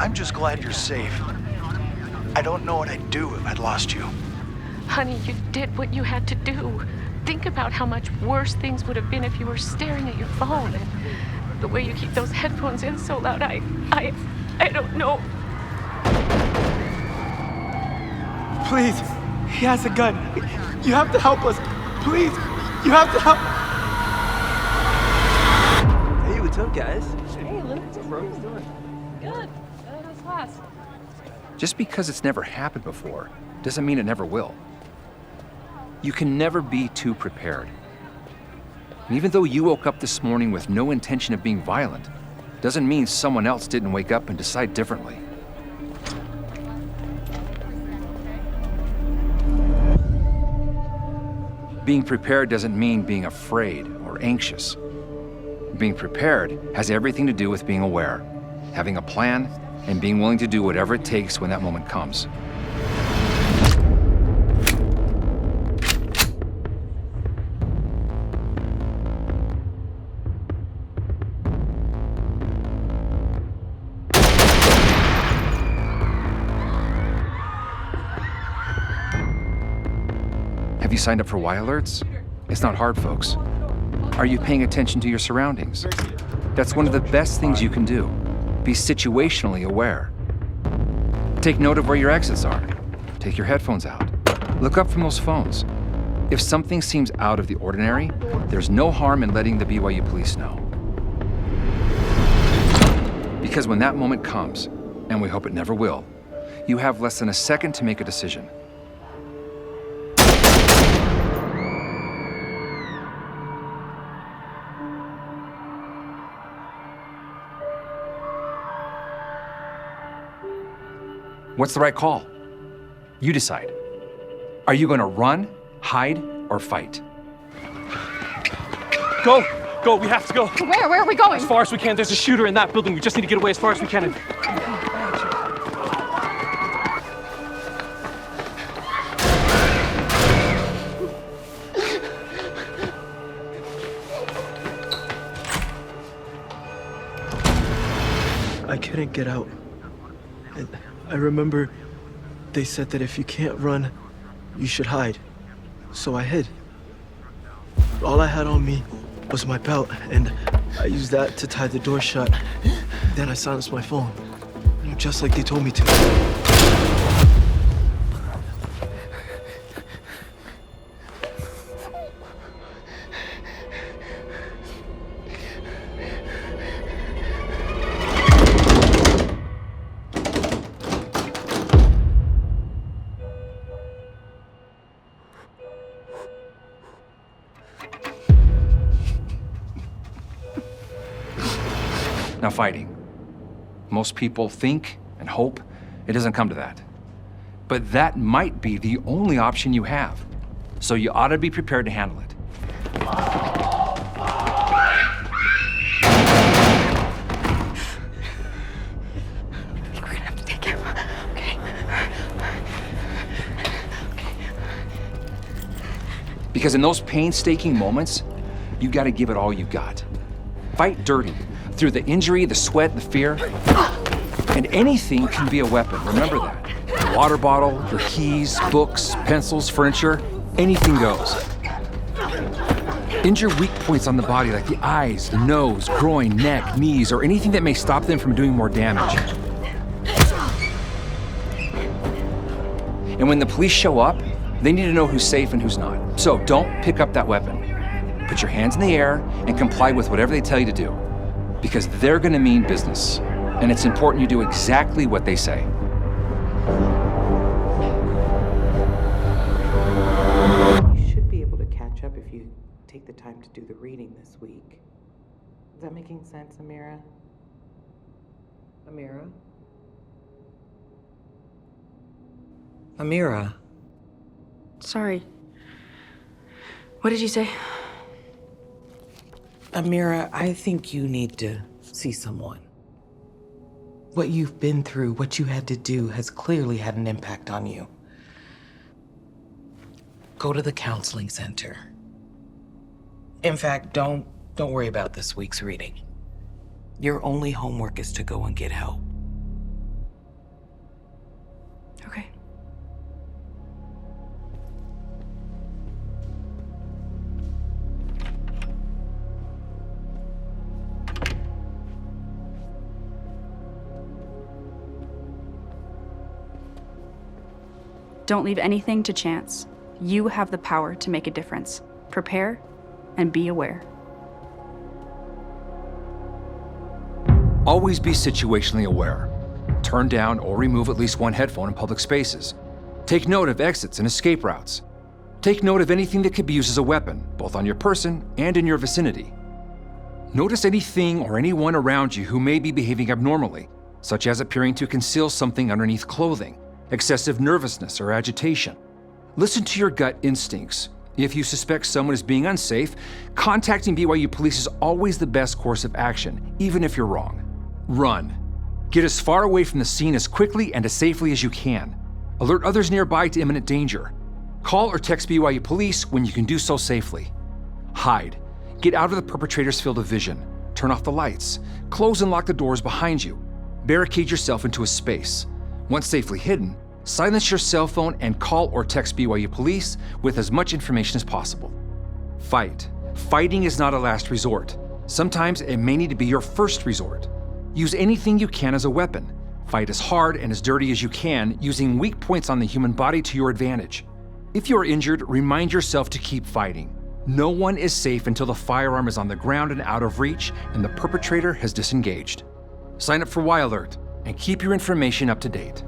I'm just glad you're safe. I don't know what I'd do if I'd lost you. Honey, you did what you had to do. Think about how much worse things would have been if you were staring at your phone. And the way you keep those headphones in so loud, I don't know. Please, he has a gun. You have to help us. Please, you have to help. Hey, what's up, guys? Hey, Luke. What's up, bro? What are you doing? Good. How's class? Just because it's never happened before doesn't mean it never will. You can never be too prepared. And even though you woke up this morning with no intention of being violent, doesn't mean someone else didn't wake up and decide differently. Being prepared doesn't mean being afraid or anxious. Being prepared has everything to do with being aware, having a plan, and being willing to do whatever it takes when that moment comes. Have you signed up for Y alerts? It's not hard, folks. Are you paying attention to your surroundings? That's one of the best things you can do. Be situationally aware. Take note of where your exits are. Take your headphones out. Look up from those phones. If something seems out of the ordinary, there's no harm in letting the BYU police know. Because when that moment comes, and we hope it never will, you have less than a second to make a decision. What's the right call? You decide. Are you going to run, hide, or fight? Go, we have to go. Where? Where are we going? As far as we can. There's a shooter in that building. We just need to get away as far as we can. I couldn't get out. And I remember they said that if you can't run, you should hide. So I hid. All I had on me was my belt, and I used that to tie the door shut. Then I silenced my phone, just like they told me to. Now, fighting. Most people think and hope it doesn't come to that. But that might be the only option you have. So you ought to be prepared to handle it. We're gonna have to take him, okay? Because in those painstaking moments, you gotta give it all you got. Fight dirty, through the injury, the sweat, the fear. And anything can be a weapon, remember that. A water bottle, your keys, books, pencils, furniture, anything goes. Injure weak points on the body like the eyes, the nose, groin, neck, knees, or anything that may stop them from doing more damage. And when the police show up, they need to know who's safe and who's not. So don't pick up that weapon. Put your hands in the air and comply with whatever they tell you to do. Because they're gonna mean business. And it's important you do exactly what they say. You should be able to catch up if you take the time to do the reading this week. Is that making sense, Amira? Amira? Amira? Sorry. What did you say? Amira, I think you need to see someone. What you've been through, what you had to do, has clearly had an impact on you. Go to the counseling center. In fact, don't worry about this week's reading. Your only homework is to go and get help. Don't leave anything to chance. You have the power to make a difference. Prepare and be aware. Always be situationally aware. Turn down or remove at least one headphone in public spaces. Take note of exits and escape routes. Take note of anything that could be used as a weapon, both on your person and in your vicinity. Notice anything or anyone around you who may be behaving abnormally, such as appearing to conceal something underneath clothing, excessive nervousness or agitation. Listen to your gut instincts. If you suspect someone is being unsafe, contacting BYU police is always the best course of action, even if you're wrong. Run. Get as far away from the scene as quickly and as safely as you can. Alert others nearby to imminent danger. Call or text BYU police when you can do so safely. Hide. Get out of the perpetrator's field of vision. Turn off the lights. Close and lock the doors behind you. Barricade yourself into a space. Once safely hidden, silence your cell phone and call or text BYU police with as much information as possible. Fight. Fighting is not a last resort. Sometimes it may need to be your first resort. Use anything you can as a weapon. Fight as hard and as dirty as you can, using weak points on the human body to your advantage. If you are injured, remind yourself to keep fighting. No one is safe until the firearm is on the ground and out of reach and the perpetrator has disengaged. Sign up for Y Alert and keep your information up to date.